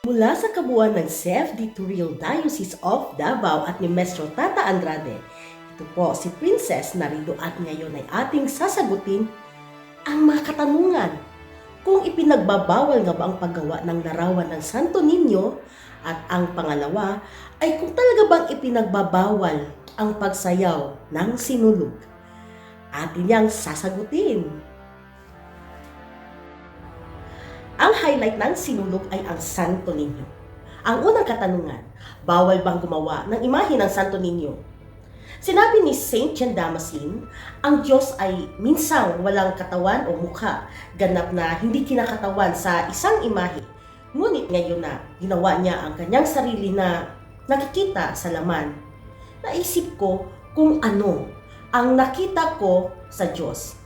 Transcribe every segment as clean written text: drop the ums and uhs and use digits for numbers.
Mula sa kabuuan ng CFD2 Diocese of Davao at ni Maestro Tata Andrade, ito po si Princess Narido at ngayon ay ating sasagutin ang mga katanungan. Kung ipinagbabawal nga ba ang paggawa ng larawan ng Santo Niño? At ang pangalawa ay kung talaga bang ipinagbabawal ang pagsayaw ng sinulog. Atin niyang sasagutin. Ang highlight ng sinulog ay ang Santo Niño. Ang unang katanungan, bawal bang gumawa ng imahe ng Santo Niño? Sinabi ni Saint John Damascene, ang Diyos ay minsang walang katawan o mukha, ganap na hindi kinakatawan sa isang imahe. Ngunit ngayon na ginawa niya ang kanyang sarili na nakikita sa laman. Naisip ko kung ano ang nakita ko sa Diyos.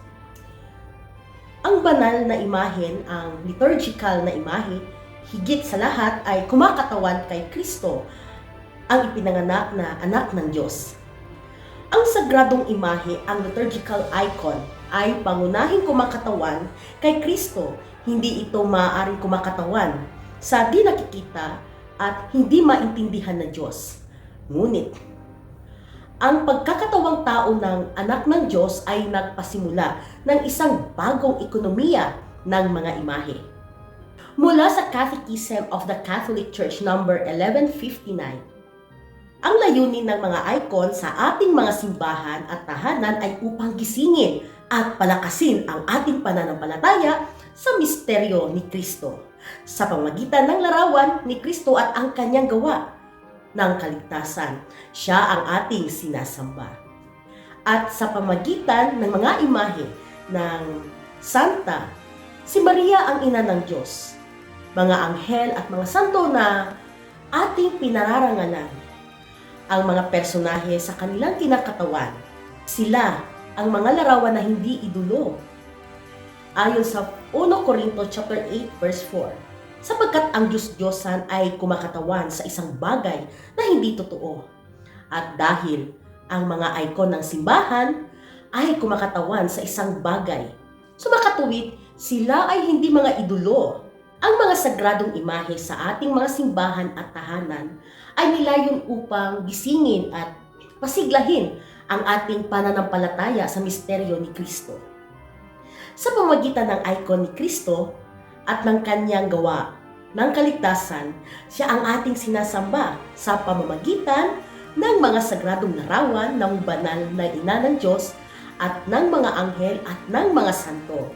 Ang banal na imahen, ang liturgical na imahe, higit sa lahat ay kumakatawan kay Kristo, ang ipinanganak na anak ng Diyos. Ang sagradong imahe, ang liturgical icon, ay pangunahing kumakatawan kay Kristo. Hindi ito maaaring kumakatawan sa di nakikita at hindi maintindihan ng Diyos. Ngunit, ang pagkakatawang tao ng anak ng Diyos ay nagpasimula ng isang bagong ekonomiya ng mga imahe. Mula sa Catechism of the Catholic Church number 1159, ang layunin ng mga icon sa ating mga simbahan at tahanan ay upang gisingin at palakasin ang ating pananampalataya sa misteryo ni Kristo sa pamamagitan ng larawan ni Kristo at ang kanyang gawa ng kaligtasan. Siya ang ating sinasamba. At sa pamamagitan ng mga imahe ng Santa, si Maria ang ina ng Diyos, mga anghel at mga santo na ating pinararangalan, ang mga personahe sa kanilang kinakatawan, sila ang mga larawan na hindi idolo. Ayon sa 1 Corinto chapter 8 verse 4, sapagkat ang Diyos-Diyosan ay kumakatawan sa isang bagay na hindi totoo. At dahil ang mga icon ng simbahan ay kumakatawan sa isang bagay, sumakatuwid sila ay hindi mga idolo. Ang mga sagradong imahe sa ating mga simbahan at tahanan ay nilayon upang gisingin at pasiglahin ang ating pananampalataya sa misteryo ni Kristo. Sa pamamagitan ng icon ni Kristo at ng kanyang gawa ng kaligtasan, siya ang ating sinasamba sa pamamagitan ng mga sagradong larawan ng banal na ina ng Diyos at ng mga anghel at ng mga santo.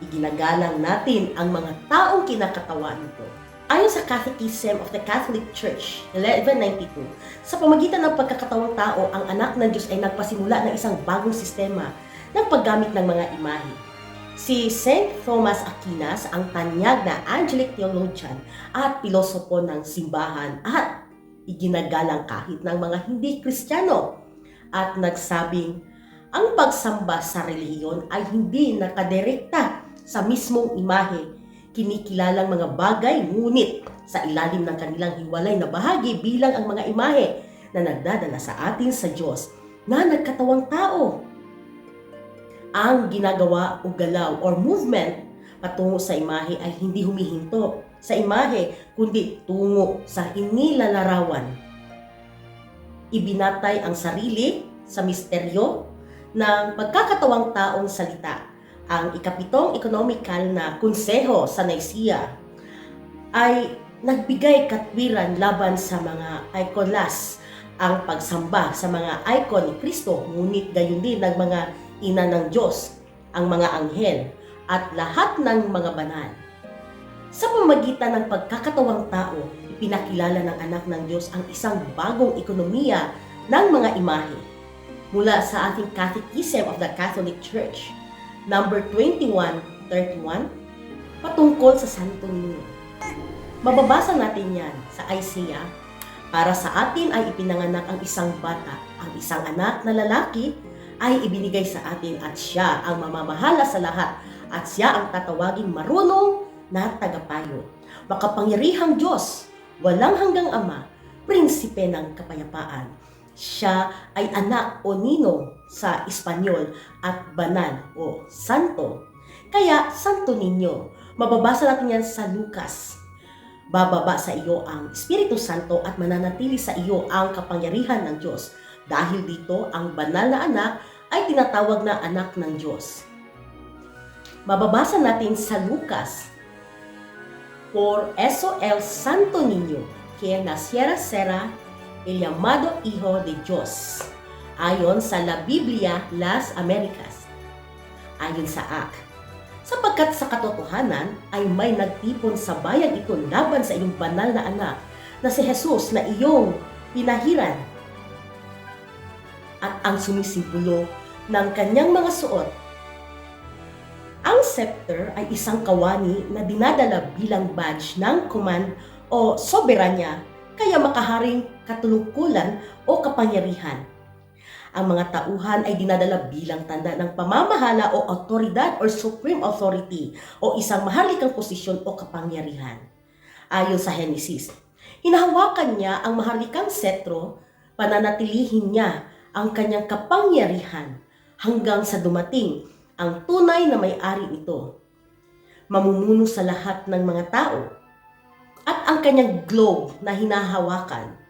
Iginagalang natin ang mga taong kinakatawan nito. Ayon sa Catechism of the Catholic Church 1192, sa pamamagitan ng pagkakatawang tao, ang anak ng Diyos ay nagpasimula ng isang bagong sistema ng paggamit ng mga imahe. Si Saint Thomas Aquinas, ang tanyag na Angelic theologian at pilosopo ng simbahan at iginagalang kahit ng mga hindi Kristiyano, at nagsabing ang pagsamba sa relihiyon ay hindi nakadirekta sa mismong imahe, kinikilalang mga bagay, ngunit sa ilalim ng kanilang hiwalay na bahagi bilang ang mga imahe na nagdadala sa atin sa Diyos na nagkatawang tao. Ang ginagawa o galaw or movement patungo sa imahe ay hindi humihinto sa imahe, kundi tungo sa inilalarawan. Ibinatay ang sarili sa misteryo ng pagkakatawang taong salita. Ang ikapitong ekonomikal na konseho sa Nicaea ay nagbigay katwiran laban sa mga iconlas, ang pagsamba sa mga icon ni Kristo, ngunit gayon din ng mga ina ng Diyos, ang mga anghel, at lahat ng mga banal. Sa pamamagitan ng pagkakatawang tao, ipinakilala ng anak ng Diyos ang isang bagong ekonomiya ng mga imahe. Mula sa ating Catechism of the Catholic Church, number 2131, patungkol sa Santo Niño. Mababasa natin yan sa Isaiah. Para sa atin ay ipinanganak ang isang bata, ang isang anak na lalaki ay ibinigay sa atin at siya ang mamamahala sa lahat at siya ang tatawaging marunong na tagapayo. Makapangyarihang Diyos, walang hanggang Ama, prinsipe ng kapayapaan. Siya ay anak o ninong sa Espanyol at banal o santo. Kaya Santo Niño, mababasa natin yan sa Lucas Bababa sa iyo ang Espiritu Santo at mananatili sa iyo ang kapangyarihan ng Diyos. Dahil dito, ang banal na anak ay tinatawag na anak ng Diyos. Mababasa natin sa Lucas, "Por eso el Santo Niño que naciera será el llamado Hijo de Dios." Ayon sa La Biblia Las Americas. Ayon sa AK, sapagkat sa katotohanan ay may nagtipon sa bayang ito laban sa iyong banal na anak na si Jesus na iyong pinahiran at ang sumisimbolo ng kanyang mga suot. Ang scepter ay isang kawani na dinadala bilang badge ng command o soberanya, kaya makaharing katulungkulan o kapangyarihan. Ang mga tauhan ay dinadala bilang tanda ng pamamahala o autoridad or supreme authority o isang maharlikang posisyon o kapangyarihan. Ayon sa Genesis, hinahawakan niya ang maharlikang setro, pananatilihin niya ang kanyang kapangyarihan hanggang sa dumating ang tunay na may-ari nito. Mamumuno sa lahat ng mga tao at ang kanyang globe na hinahawakan.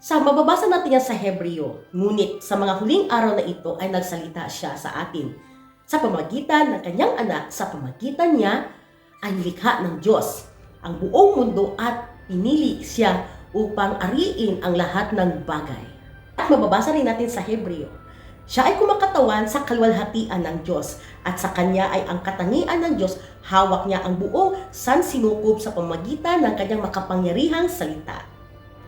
Sa mababasa natin yan sa Hebreo, ngunit sa mga huling araw na ito ay nagsalita siya sa atin. Sa pamagitan ng kanyang anak, sa pamagitan niya ay nilikha ng Diyos ang buong mundo at pinili siya upang ariin ang lahat ng bagay. At mababasa rin natin sa Hebreo, siya ay kumakatawan sa kalwalhatian ng Diyos at sa kanya ay ang katangian ng Diyos, hawak niya ang buong sansinukob sa pamagitan ng kanyang makapangyarihang salita.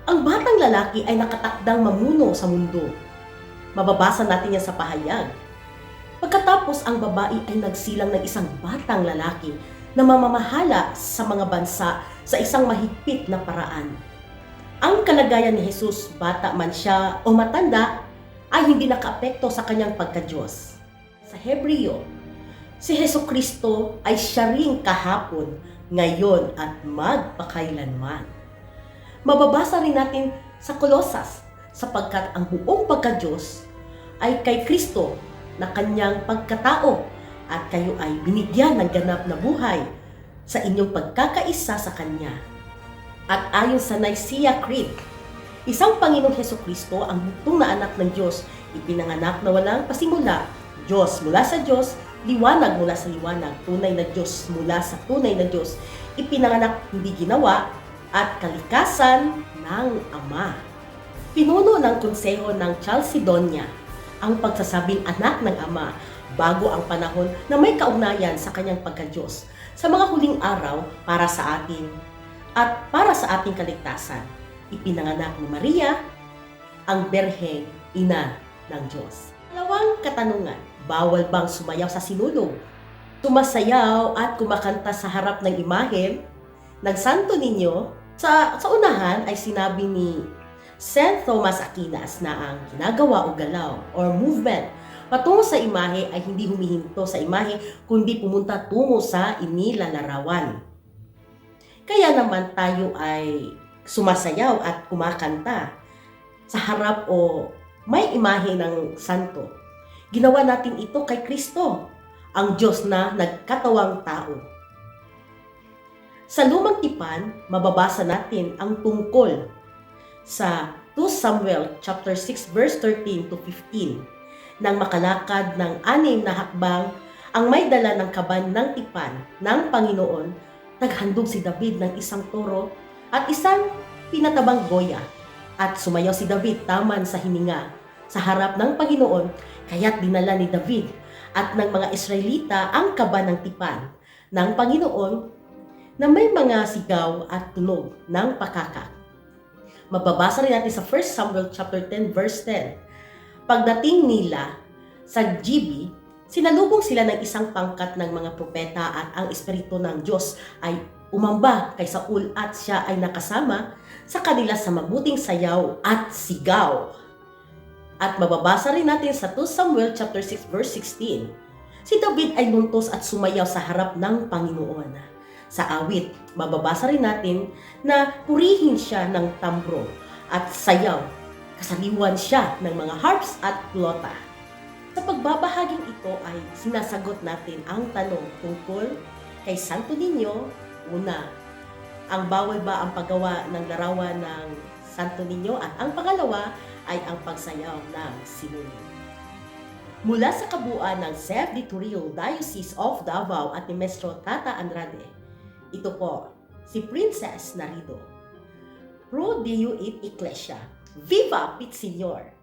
Ang batang lalaki ay nakatakdang mamuno sa mundo. Mababasa natin yan sa pahayag. Pagkatapos ang babae ay nagsilang ng isang batang lalaki na mamamahala sa mga bansa sa isang mahigpit na paraan. Ang kalagayan ni Jesus, bata man siya o matanda, ay hindi nakaapekto sa kanyang pagka-Diyos. Sa Hebreo, si Jesucristo ay siya ring kahapon, ngayon at magpakailanman. Mababasa rin natin sa Kolosas, sapagkat ang buong pagka-Diyos ay kay Kristo na kanyang pagkatao at kayo ay binigyan ng ganap na buhay sa inyong pagkakaisa sa Kanya. At ayon sa Nicaea Creed, isang Panginoong Hesukristo ang bugtong na anak ng Diyos, ipinanganak na walang pasimula, Diyos mula sa Diyos, liwanag mula sa liwanag, tunay na Diyos mula sa tunay na Diyos, ipinanganak hindi ginawa, at kalikasan ng Ama. Pinuno ng konseho ng Chalcedonia ang pagsasabing anak ng Ama bago ang panahon na may kaugnayan sa kanyang pagka-Diyos sa mga huling araw para sa atin at para sa ating kaligtasan. Ipinanganak ni Maria, ang Berheng Ina ng Diyos. Dalawang katanungan, bawal bang sumayaw sa sinulog? Sumasayaw at kumakanta sa harap ng imahen ng Santo Niño? Sa unahan ay sinabi ni St. Thomas Aquinas na ang ginagawa o galaw or movement patungo sa imahe ay hindi humihinto sa imahe kundi pumunta tungo sa inilalarawan. Kaya naman tayo ay sumasayaw at kumakanta sa harap o may imahe ng santo. Ginawa natin ito kay Kristo, ang Diyos na nagkatawang tao. Sa Lumang Tipan, mababasa natin ang tungkol sa 2 Samuel chapter 6 verse 13 to 15. Nang makalakad ng 6 na hakbang ang may dala ng kaban ng tipan ng Panginoon, naghandog si David ng isang toro at isang pinatabang goya. At sumayaw si David taman sa hininga sa harap ng Panginoon, kaya't dinala ni David at ng mga Israelita ang kaban ng tipan ng Panginoon na may mga sigaw at tunog ng pakaka. Mababasa rin natin sa 1 Samuel chapter 10 verse 10. Pagdating nila sa Gibeah, sinalubong sila ng isang pangkat ng mga propeta at ang Espiritu ng Diyos ay umamba kay Saul at siya ay nakasama sa kanila sa mabuting sayaw at sigaw. At mababasa rin natin sa 2 Samuel chapter 6 verse 16. Si David ay luntos at sumayaw sa harap ng Panginoon. Sa awit, mababasa rin natin na purihin siya ng tambro at sayaw. Kasaliwan siya ng mga harps at flauta. Sa pagbabahaging ito ay sinasagot natin ang tanong tungkol kay Santo Niño. Una, Ang bawal ba ang paggawa ng larawan ng Santo Niño? At ang pangalawa ay ang pagsayaw ng sinulog. Mula sa kabuuan ng Sef de Turil Diocese of Davao at ni Maestro Tata Andrade, ito po si Princess Narido. Pro Deo et Ecclesia. Viva Pit Señor!